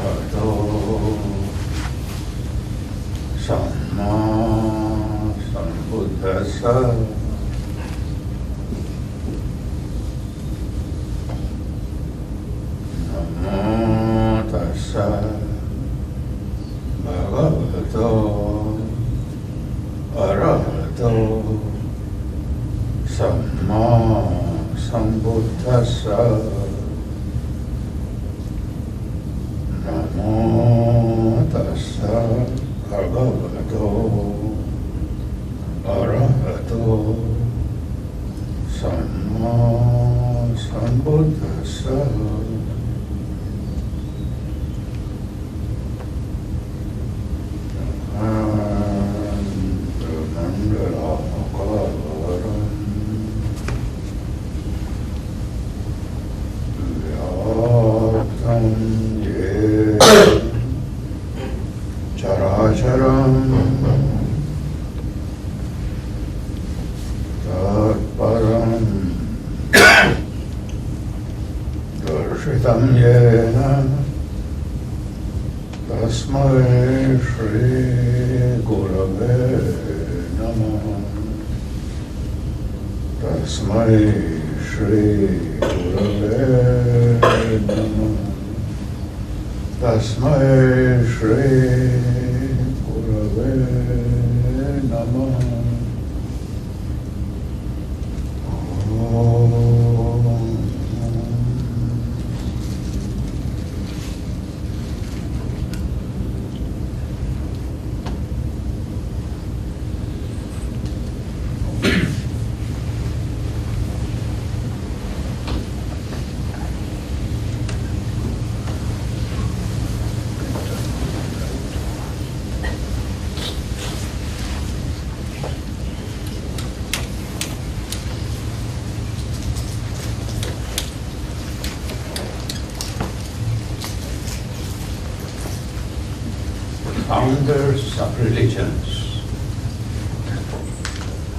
arahato samma sambuddhassa namo tassa bhagavato arahato samma sambuddhassa namo tassa bhagavato arahato samma sambuddhassa. Tasmai Shri Gurave Namaha. Tasmai Shri Gurave Namaha. Tasmai Shri Gurave Namaha. Founders of religions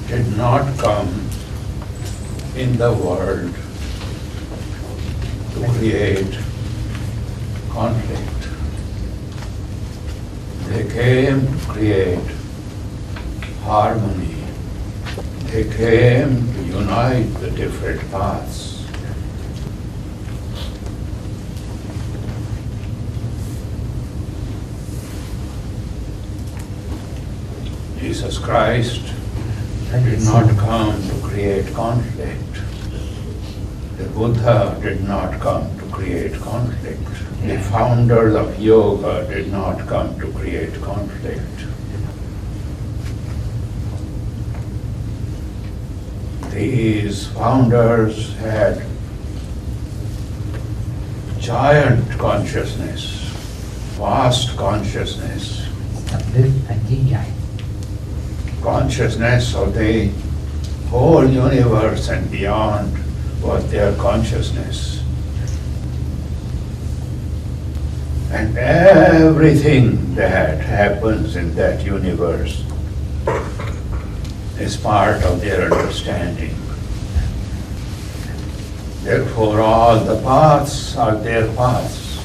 did not come in the world to create conflict. They came to create harmony. They came to unite the different paths. Jesus Christ did not come to create conflict. The Buddha did not come to create conflict. The founders of yoga did not come to create conflict. These founders had giant consciousness, vast consciousness. Consciousness of the whole universe and beyond was their consciousness. And everything that happens in that universe is part of their understanding. Therefore, all the paths are their paths.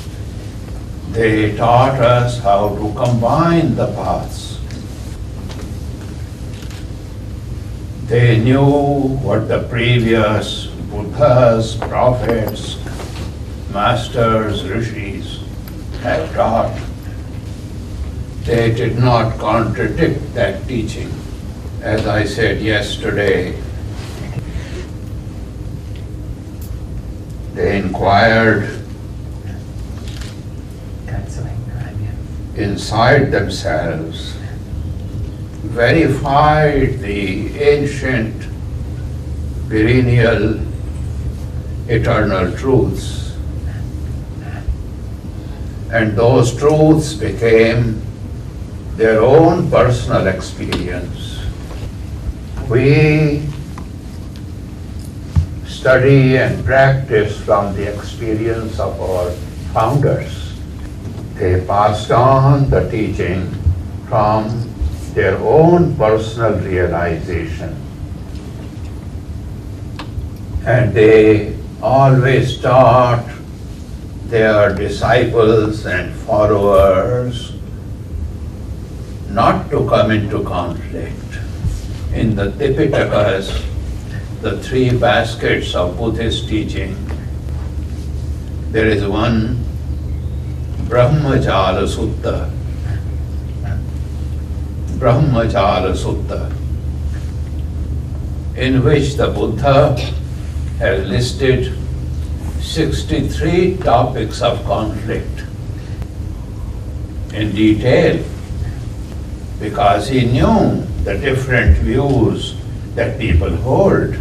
They taught us how to combine the paths. They knew what the previous Buddhas, prophets, masters, rishis had taught. They did not contradict that teaching. As I said yesterday, they inquired inside themselves, verified the ancient, perennial, eternal truths. And those truths became their own personal experience. We study and practice from the experience of our founders. They passed on the teaching from their own personal realization. And they always taught their disciples and followers not to come into conflict. In the Tipitakas, the three baskets of Buddhist teaching, there is one Brahmajala Sutta. Brahmajala Sutta, in which the Buddha has listed 63 topics of conflict in detail, because he knew the different views that people hold.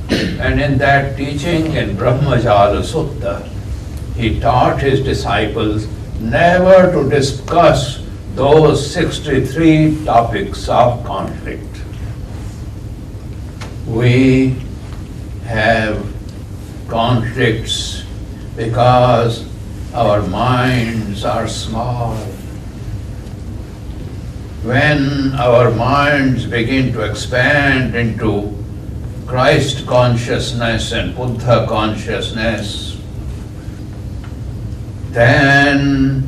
And in that teaching in Brahmajala Sutta, he taught his disciples never to discuss those 63 topics of conflict. We have conflicts because our minds are small. When our minds begin to expand into Christ consciousness and Buddha consciousness, then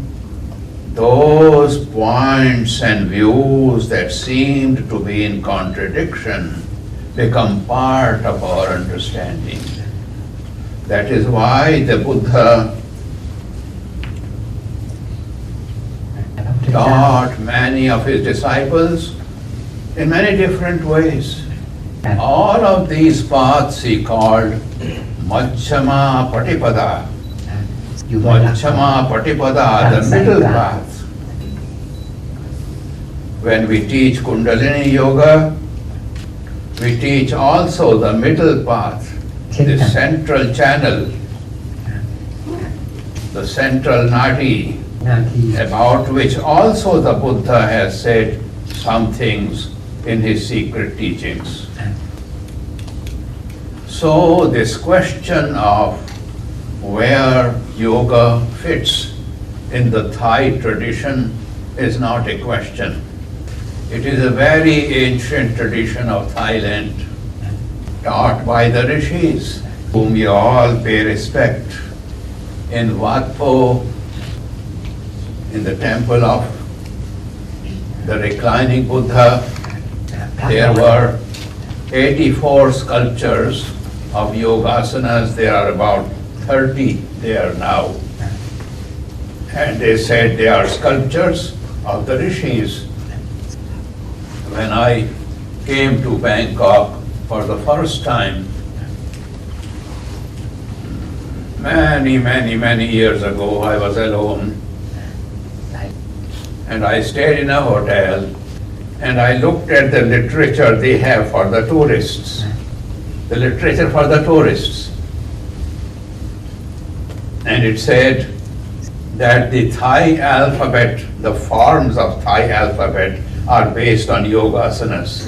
those points and views that seemed to be in contradiction become part of our understanding. That is why the Buddha taught many of his disciples in many different ways. All of these paths he called Majjhima Patipada. Majjhima Patipada, the middle path. When we teach Kundalini Yoga, we teach also the middle path, the central channel, the central nadi, about which also the Buddha has said some things in his secret teachings. So this question of where yoga fits in the Thai tradition is not a question. It is a very ancient tradition of Thailand, taught by the rishis, whom you all pay respect. In Wat Po, in the temple of the reclining Buddha, there were 84 sculptures of yogasanas. There are about 30 there now. And they said they are sculptures of the rishis. When I came to Bangkok for the first time, many years ago, I was alone. And I stayed in a hotel, and I looked at the literature they have for the tourists. The literature for the tourists. And it said that the Thai alphabet, the forms of Thai alphabet, are based on yogasanas.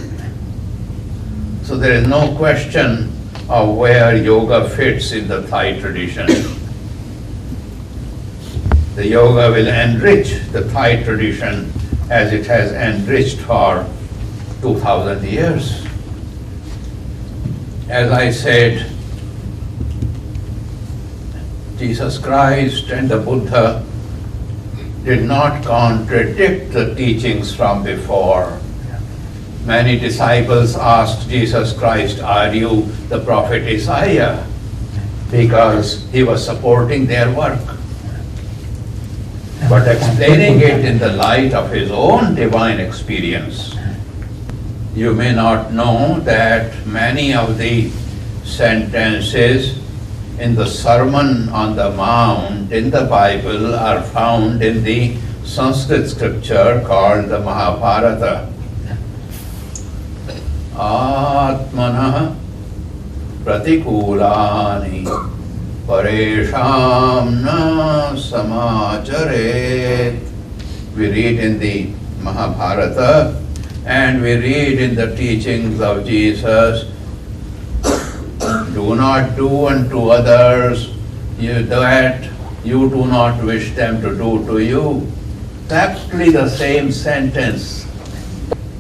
So there is no question of where yoga fits in the Thai tradition. The yoga will enrich the Thai tradition as it has enriched for 2000 years. As I said, Jesus Christ and the Buddha did not contradict the teachings from before. Many disciples asked Jesus Christ, "Are you the prophet Isaiah?" Because he was supporting their work. But explaining it in the light of his own divine experience. You may not know that many of the sentences in the Sermon on the Mount in the Bible are found in the Sanskrit scripture called the Mahabharata. Atmanah pratikulani paresham na samacharet. We read in the Mahabharata and we read in the teachings of Jesus, do not do unto others that you do not wish them to do to you. Exactly the same sentence.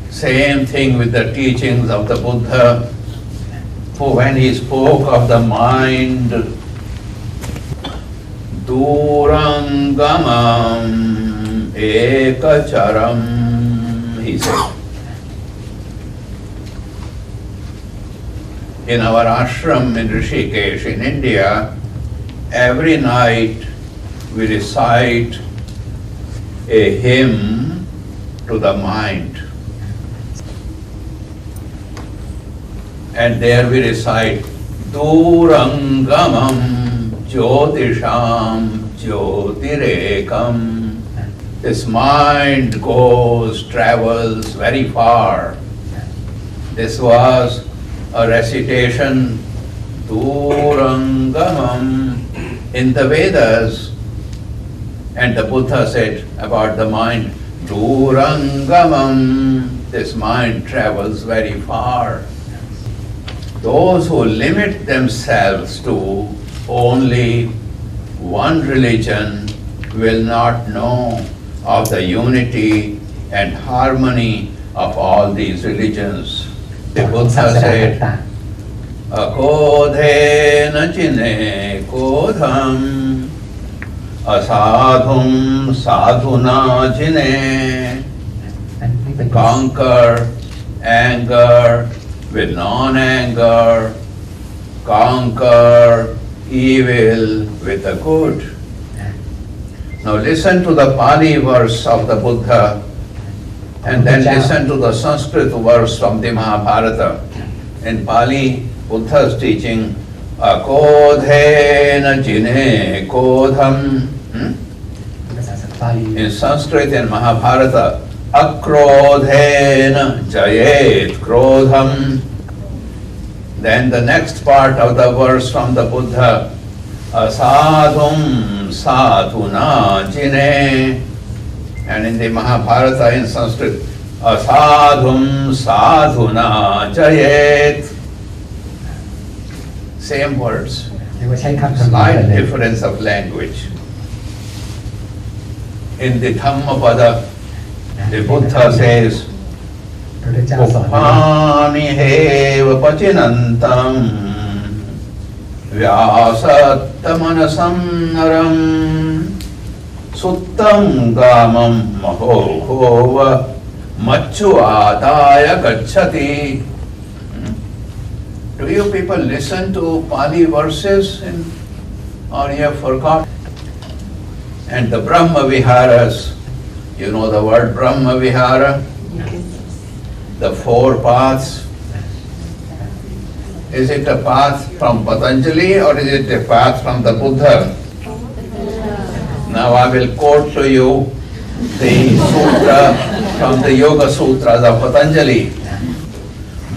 Same thing with the teachings of the Buddha, who when he spoke of the mind Durangamam ekacharam, he said. In our ashram in Rishikesh in India, every night we recite a hymn to the mind. And there we recite Durangamam Jyotisham Jyotirekam. This mind travels very far. This was a recitation, Durangamam, in the Vedas. And the Buddha said about the mind, Durangamam, this mind travels very far. Those who limit themselves to only one religion will not know of the unity and harmony of all these religions. The Buddha said, Akodhena chine kodham, asadhum sadhuna chine. Conquer anger with non-anger, conquer evil with the good. Now listen to the Pali verse of the Buddha and then listen to the Sanskrit verse from the Mahabharata. In Pali, Buddha's teaching, Akodhena jine kodham. In Sanskrit, in Mahabharata, Akrodhena jayet krodham. Then the next part of the verse from the Buddha, Asadhum sadhuna jine. And in the Mahabharata in Sanskrit, Asadhum sadhuna jayet. Same words, slight difference of language. In the Dhammapada, the Buddha says, Uppani heva pachinantam vyasattamanasam naram suttam gamam mahokova machu adaya gacchati. Do you people listen to Pali verses or you have forgotten? And the Brahma Viharas, you know the word Brahma Vihara? The four paths. Is it a path from Patanjali or is it a path from the Buddha? Now I will quote to you the sutra from the Yoga Sutras of Patanjali.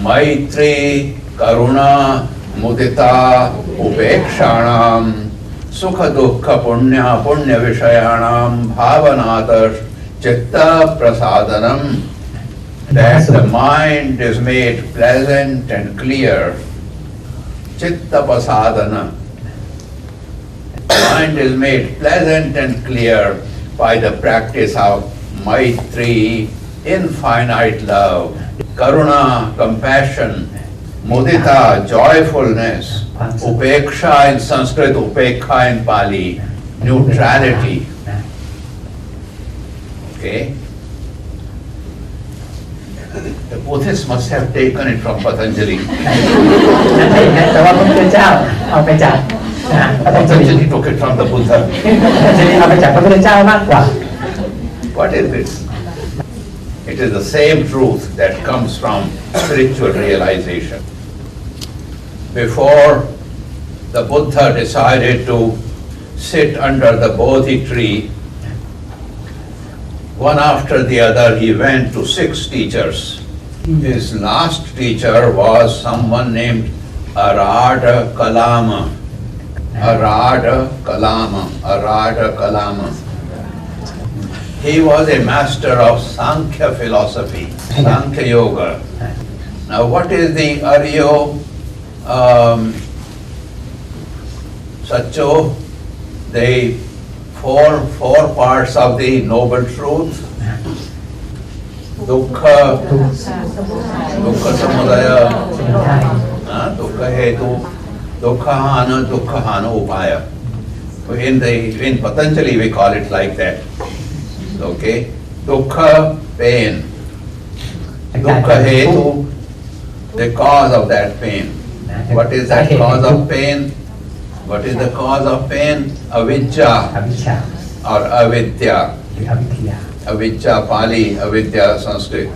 Maitri, Karuna, Mudita, Upekshanam, Sukha Dukkha Punya, Punya Vishayanam, Bhavanatash, Chitta Prasadanam. That the mind is made pleasant and clear. Chitta Prasadana. Mind is made pleasant and clear by the practice of Maitri, infinite love, Karuna, compassion, Mudita, joyfulness, Upeksha in Sanskrit, Upekha in Pali, neutrality. Okay? The Buddhists must have taken it from Patanjali. Patanjali took it from the Buddha. What is this? It is the same truth that comes from spiritual realization. Before the Buddha decided to sit under the Bodhi tree, one after the other he went to 6 teachers. His last teacher was someone named Arada Kalama. Arada Kalama. Arada Kalama. He was a master of Sankhya philosophy, Sankhya Yoga. Now what is the Aryo Satcho? The four parts of the Noble Truth. Dukkha, Dukkha Samudaya, Dukkha Hetu, Dukkha Hana Upaya. In Patanjali we call it like that. Okay? Dukkha, pain. Dukkha hetu, the cause of that pain. What is that cause of pain? What is the cause of pain? Avijja or avidya. Avijja Pali, avidya Sanskrit.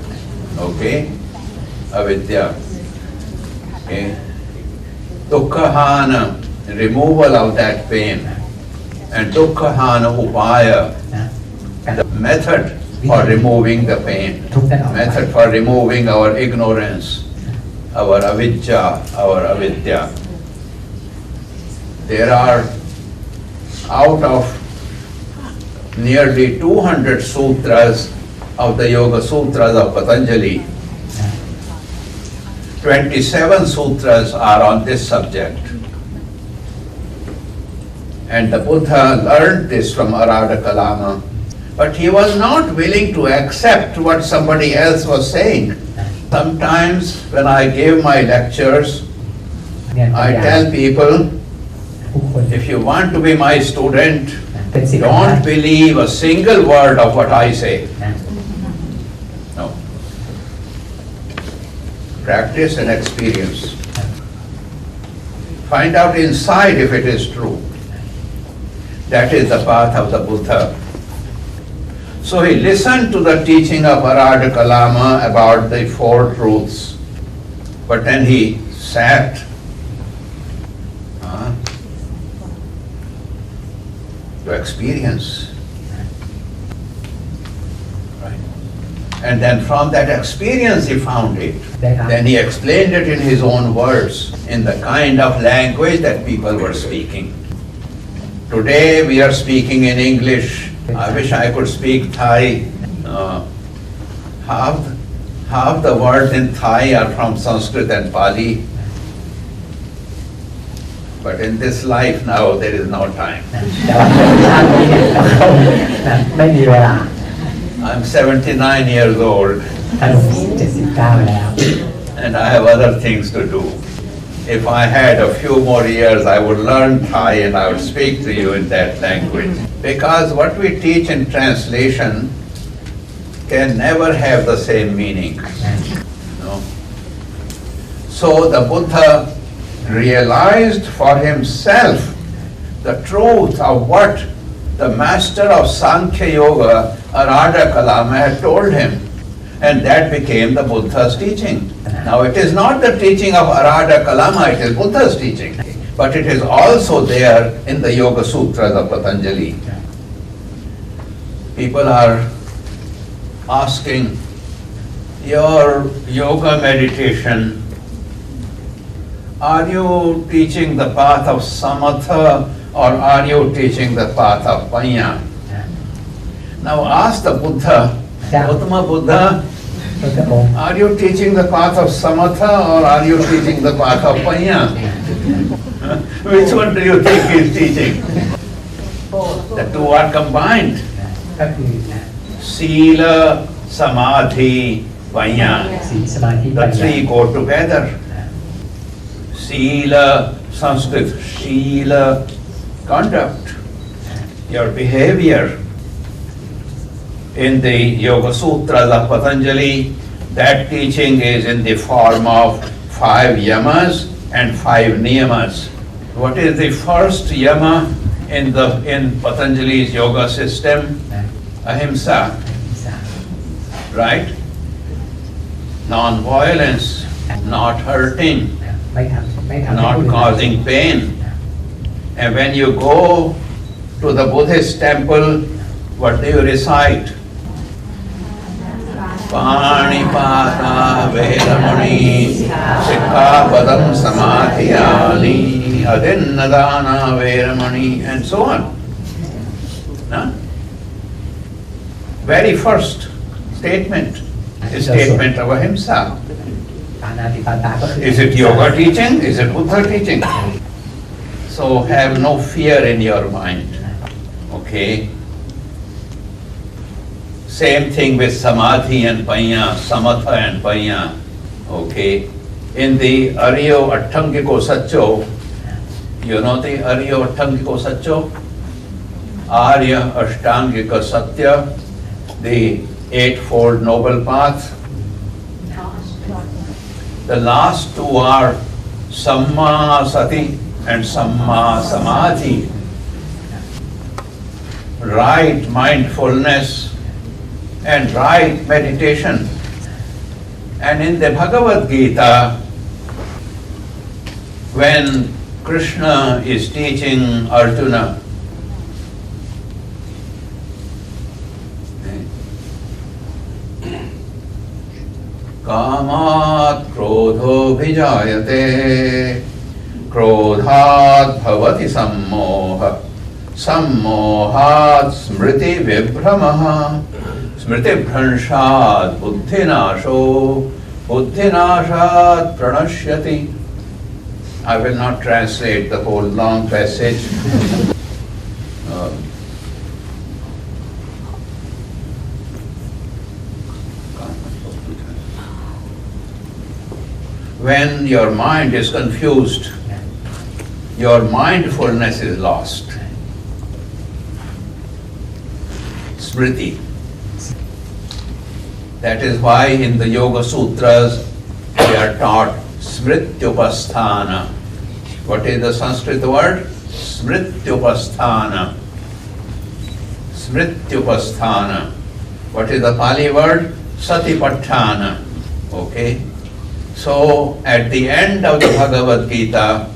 Okay? Avidya. Okay? Dukkhahana, removal of that pain. And Dukkhahana Upaya, the method for removing the pain. Method for removing our ignorance, our avijja, our avidya. There are out of nearly 200 sutras of the Yoga Sutras of Patanjali, 27 sutras are on this subject. And the Buddha learned this from Arada Kalama, but he was not willing to accept what somebody else was saying. Sometimes when I give my lectures, I tell people, if you want to be my student, don't believe a single word of what I say. No. Practice and experience. Find out inside if it is true. That is the path of the Buddha. So he listened to the teaching of Arada Kalama about the four truths, but then he sat to experience. Right? And then from that experience he found it. Then he explained it in his own words, in the kind of language that people were speaking. Today we are speaking in English. I wish I could speak Thai. Half the words in Thai are from Sanskrit and Pali. But in this life now, there is no time. I'm 79 years old. And I have other things to do. If I had a few more years, I would learn Thai and I would speak to you in that language. Because what we teach in translation can never have the same meaning. No? So the Buddha realized for himself the truth of what the master of Sankhya Yoga, Arada Kalama, had told him. And that became the Buddha's teaching. Now it is not the teaching of Arada Kalama, it is Buddha's teaching. But it is also there in the Yoga Sutras of Patanjali. People are asking, your yoga meditation, are you teaching the path of samatha or are you teaching the path of panya? Now ask the Buddha, Gautama Buddha, are you teaching the path of samatha or are you teaching the path of panya? Which one do you think he is teaching? The two are combined. Sila, Samadhi, Panya. The three go together. Sila, Sanskrit, Shila, conduct, your behavior. In the Yoga Sutras of Patanjali, that teaching is in the form of 5 yamas and 5 niyamas. What is the first yama in Patanjali's yoga system? Ahimsa. Right? Non-violence, not hurting, not causing pain. And when you go to the Buddhist temple, what do you recite? Panipata Vedamani Sikkhapadam Samadhiyani Adinnadana Vedamani, and so on. No? Very first statement is statement of Ahimsa. Is it yoga teaching? Is it Buddha teaching? So have no fear in your mind. Okay? Same thing with samadhi and panya, samatha and panya. Okay? In the Aryo Attangiko Satcho, you know the Aryo Attangiko Satcho? Arya Ashtangika Satya, the Eightfold Noble Path. The last two are Samma Sati and Samma Samadhi. Right mindfulness and right meditation. And in the Bhagavad Gita, when Krishna is teaching Arjuna, Kamat krodho bhijayate, krodhat bhavati sammoha, sammohat smriti vibhramaha, smriti bhranshad buddhinasho, buddhinashat pranashyati. I will not translate the whole long passage. When your mind is confused, your mindfulness is lost. Smriti. That is why in the Yoga Sutras we are taught Smrityupasthana. What is the Sanskrit word? Smrityupasthana. Smrityupasthana. What is the Pali word? Satipatthana. Okay? So, at the end of the Bhagavad Gita,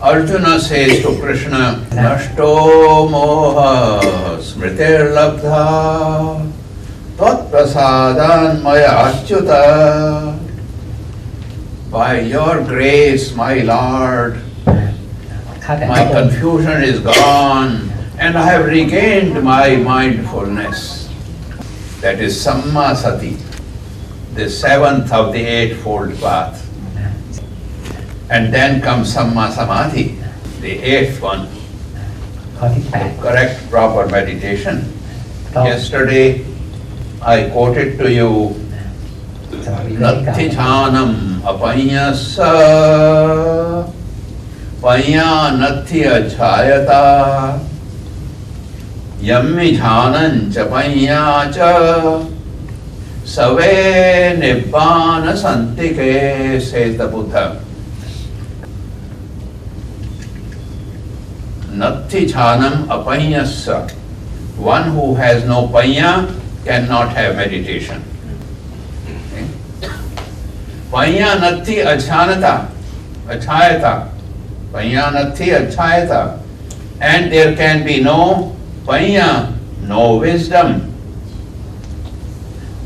Arjuna says to Krishna, Nashto moha smritir labdha tat prasadan maya achyuta. By your grace, my Lord, my confusion is gone and I have regained my mindfulness. That is Samma Sati, the seventh of the Eightfold Path. And then comes Samma Samadhi, the eighth one. Correct proper meditation. Yesterday I quoted to you Natti Jhanam Apanyasa Panya Natti Ajhayata Yammi Jhanan Chapanya Cha Save Nibbana Santike, says the Buddha. Natti Jhanam Apanyasa. One who has no panya cannot have meditation. Panya Natti Ajhanata, Ajhayata. Panya Natti Ajhayata. And there can be no panya, no wisdom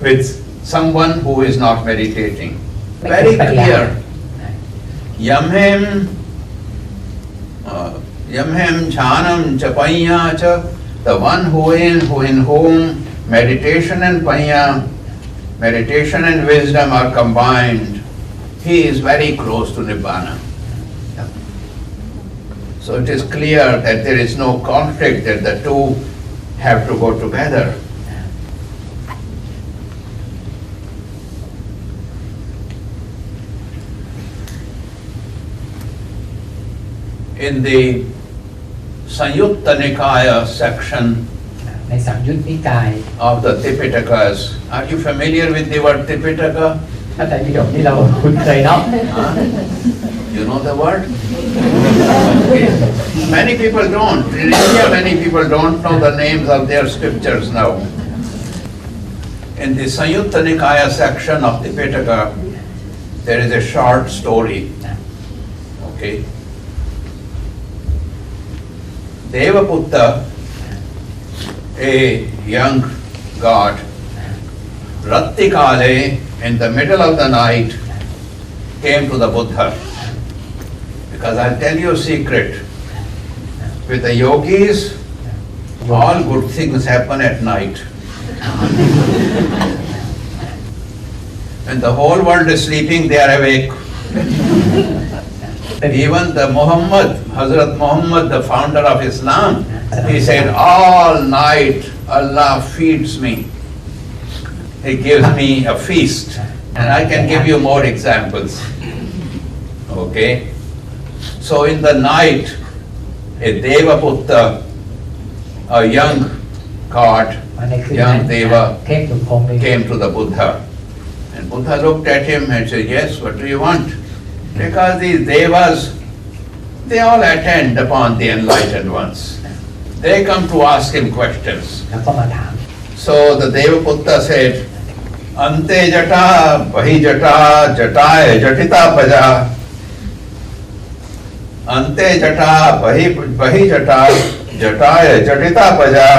with someone who is not meditating. Very clear. Yamhem jhanam chapanya cha, the one who in whom meditation and panya, meditation and wisdom are combined, he is very close to Nibbana. So it is clear that there is no conflict, that the two have to go together. In the Sanyutta Nikaya section of the Tipitakas, are you familiar with the word Tipitaka? You know the word? Okay. Many people don't. In India, many people don't know the names of their scriptures now. In the Sanyutta Nikaya section of Tipitaka, there is a short story. Okay. Devaputta, a young god, Rattikale, in the middle of the night, came to the Buddha. Because I'll tell you a secret. With the yogis, all good things happen at night. When the whole world is sleeping, they are awake. Even the Hazrat Muhammad, the founder of Islam, he said, all night Allah feeds me. He gives me a feast. And I can give you more examples. Okay? So in the night, a Devaputta a young god, วันในคืน young นั้น deva เทพหนุ่มคงหนึ่ง came to the Buddha. And Buddha looked at him and said, yes, what do you want? Because these devas, they all attend upon the enlightened ones. They come to ask him questions. แล้วก็มาถาม So the Devaputta said, Ante jata, bahi jata, jataye jatita paja. Ante jata, bahi jata, jataye jatita paja.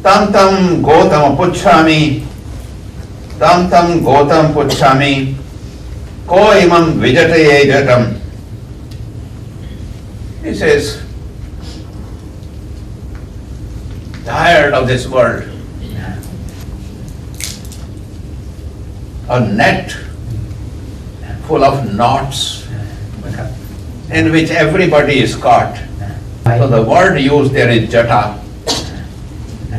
Tam tam Gautam puchhami. Tam tam Gautam puchhami. Ko imam vijataye jatam. He says, tired of this world. A net full of knots นะครับ in which everybody is caught. So the word used there is jata,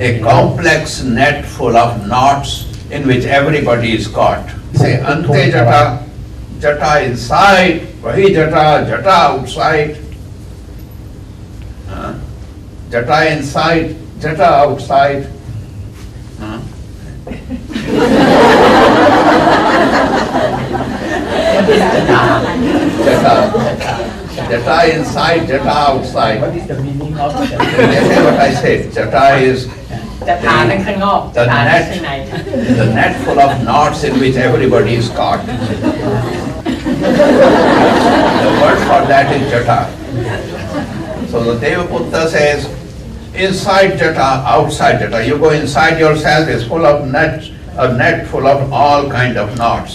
a complex net full of knots in which everybody is caught. Say ante jata, jata inside, vahi jata, jata outside. Jata inside, jata outside. Jata inside, jata outside. What is the meaning of the They say what I said. Jata is จะทานั้นข้างนอกจะ the ทานั้นข้างใน net, the net full of knots in which everybody is caught. The word for that is jata. So the Devaputta says, inside jata, outside jata. You go inside yourself, it's full of nets, a net full of all kind of knots.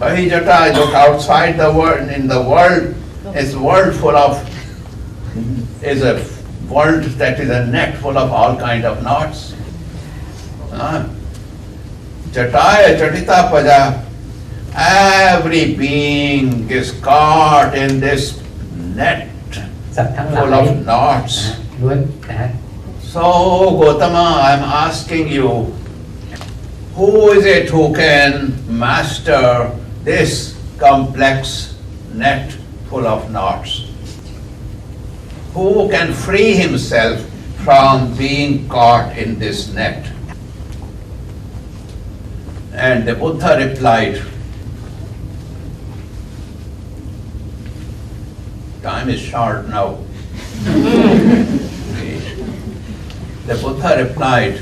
Bahi jata, look outside the world, in the world, is world full of, is a world that is a net full of all kind of knots. Jataya jatita paja, every being is caught in this net สัตว์ทั้งหลาย full of knots. ล้วนนะ So Gautama, I'm asking you, who is it who can master this complex net full of knots? Who can free himself from being caught in this net? And the Buddha replied, time is short now. The Buddha replied,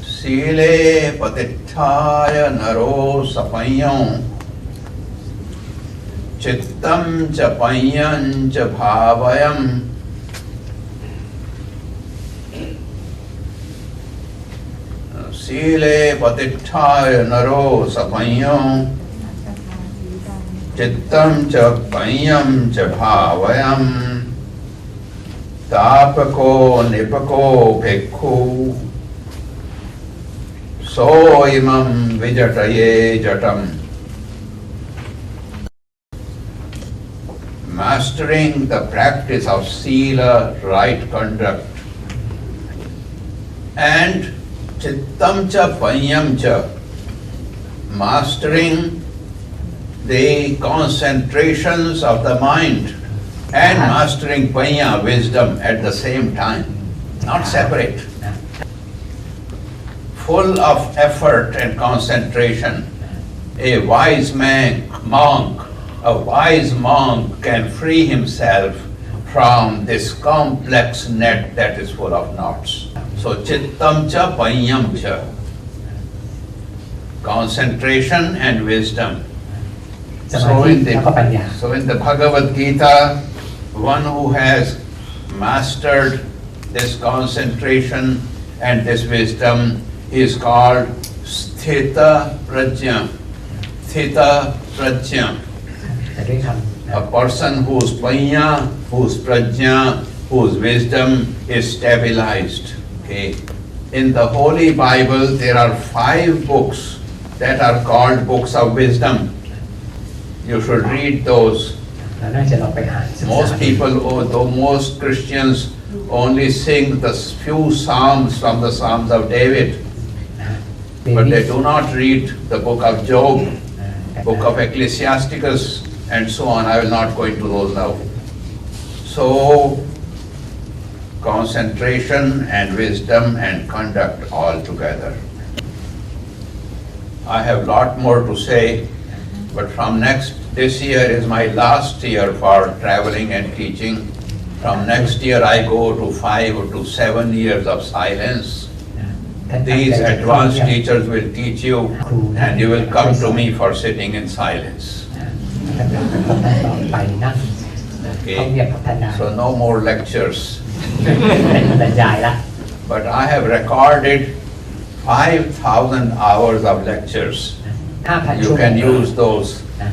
Sile patithaya naro sapanyam chittam cha panyam cha bhavayam Sile patithaya naro sapanyam chittam cha panyam cha bhavayam Tapako nipako bhikkhu so imam vijataye jatam. Mastering the practice of sila, right conduct, and chittam cha panyam cha, mastering the concentrations of the mind and mastering panya, wisdom at the same time, not separate. Full of effort and concentration. A wise monk can free himself from this complex net that is full of knots. So chittam cha panyam cha, concentration and wisdom. สมาธิแล้วก็ปัญญา So in the Bhagavad Gita, one who has mastered this concentration and this wisdom is called Sthita Prajna. Sthita Prajna. แต่ด้วยคำ A person whose panya, whose prajna, whose wisdom is stabilized. Okay. In the Holy Bible, there are 5 books that are called books of wisdom. You should read those. เราน่าจะลองไปอ่านศึกษา Most people, though most Christians only sing the few psalms from the Psalms of David, but they do not read the book of Job, book of Ecclesiasticus, and so on. I will not go into those now. So, concentration and wisdom and conduct all together. I have a lot more to say, but this year is my last year for traveling and teaching. From next year I go to 5 to 7 years of silence. These advanced teachers will teach you and you will come to me for sitting in silence. Okay? So no more lectures. But I have recorded 5,000 hours of lectures. You can use those. I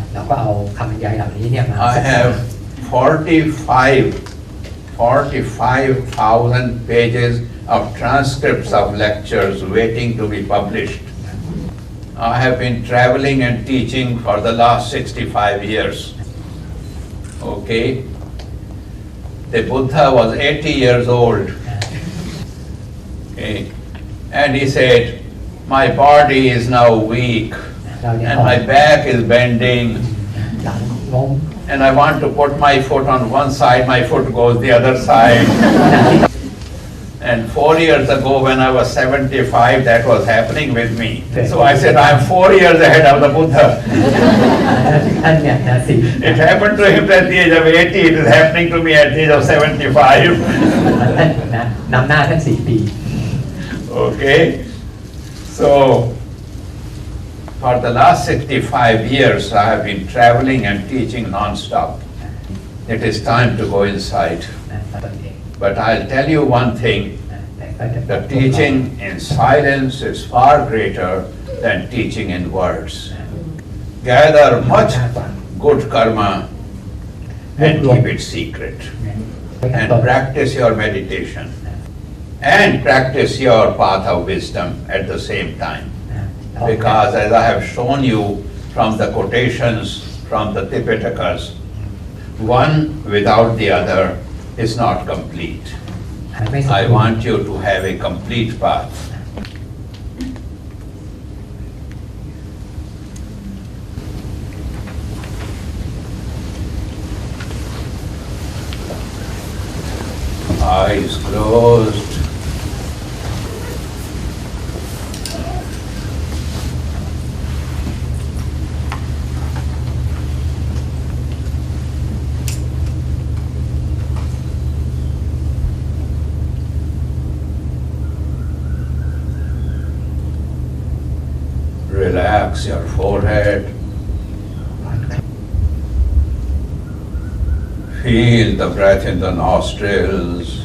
have 45,000 pages of transcripts of lectures waiting to be published. I have been traveling and teaching for the last 65 years. Okay? The Buddha was 80 years old. Okay? And he said, my body is now weak and my back is bending and I want to put my foot on one side, my foot goes the other side. And 4 years ago when I was 75, that was happening with me. So I said, I am 4 years ahead of the Buddha. It happened to him at the age of 80, it is happening to me at the age of 75. Okay? So, for the last 65 years, I have been traveling and teaching non-stop. It is time to go inside. But I'll tell you one thing, the teaching in silence is far greater than teaching in words. Gather much good karma and keep it secret. And practice your meditation. And practice your path of wisdom at the same time. Because as I have shown you from the quotations from the Tipitakas, one without the other is not complete. I want you to have a complete path. Eyes closed. Relax your forehead. Feel the breath in the nostrils.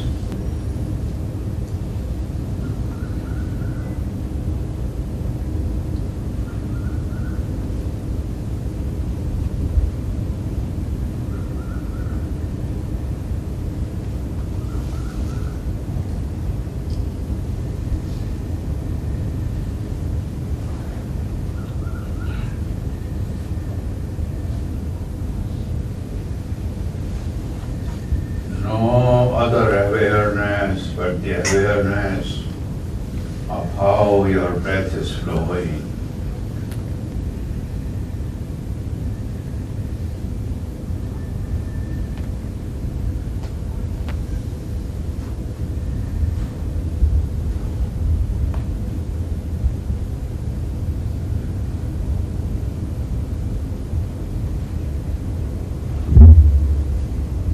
No other awareness but the awareness of how your breath is flowing.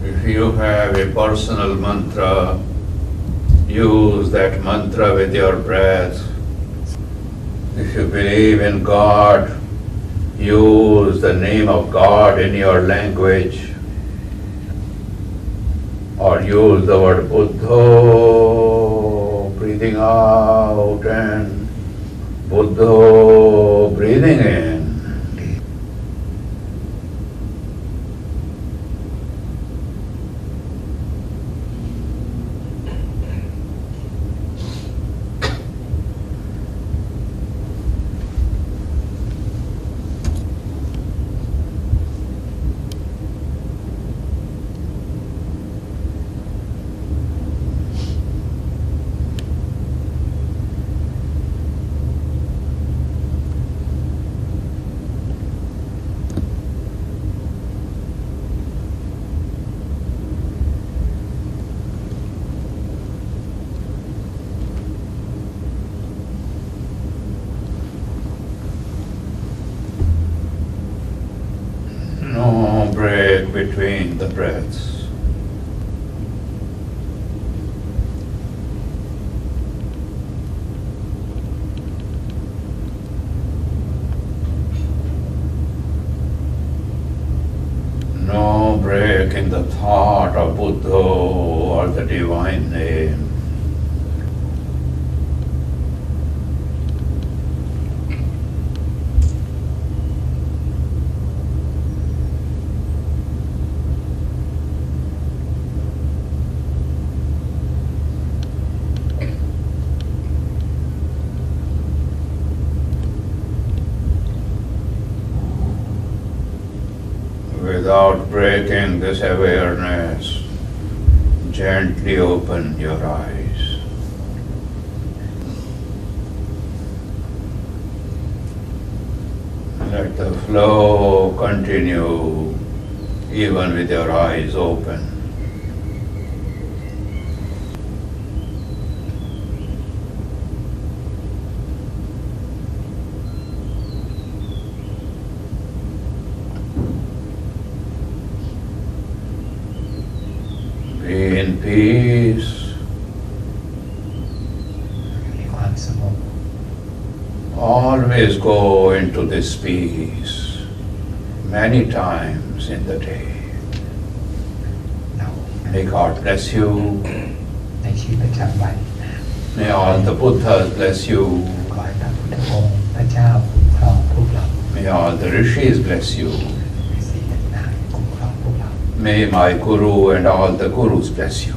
If you have a personal mantra, use that mantra with your breath. If you believe in God, use the name of God in your language. Or use the word Buddha, breathing out, and Buddha, breathing in. between the breaths. No break in the thought of Buddha or the divine name. Without breaking this awareness, gently open your eyes. Let the flow continue even with your eyes open. Be in peace. มีความสงบ Always go into this peace many times in the day. เรา May God bless you. ในชีวิตประจำวัน May all the Buddhas bless you. ขอให้พระพุทธองค์พระเจ้าคุ้มครองพวกเรา May all the rishis bless you. ในสิ่งต่างๆคุ้มครองพวกเรา May my Guru and all the Gurus bless you.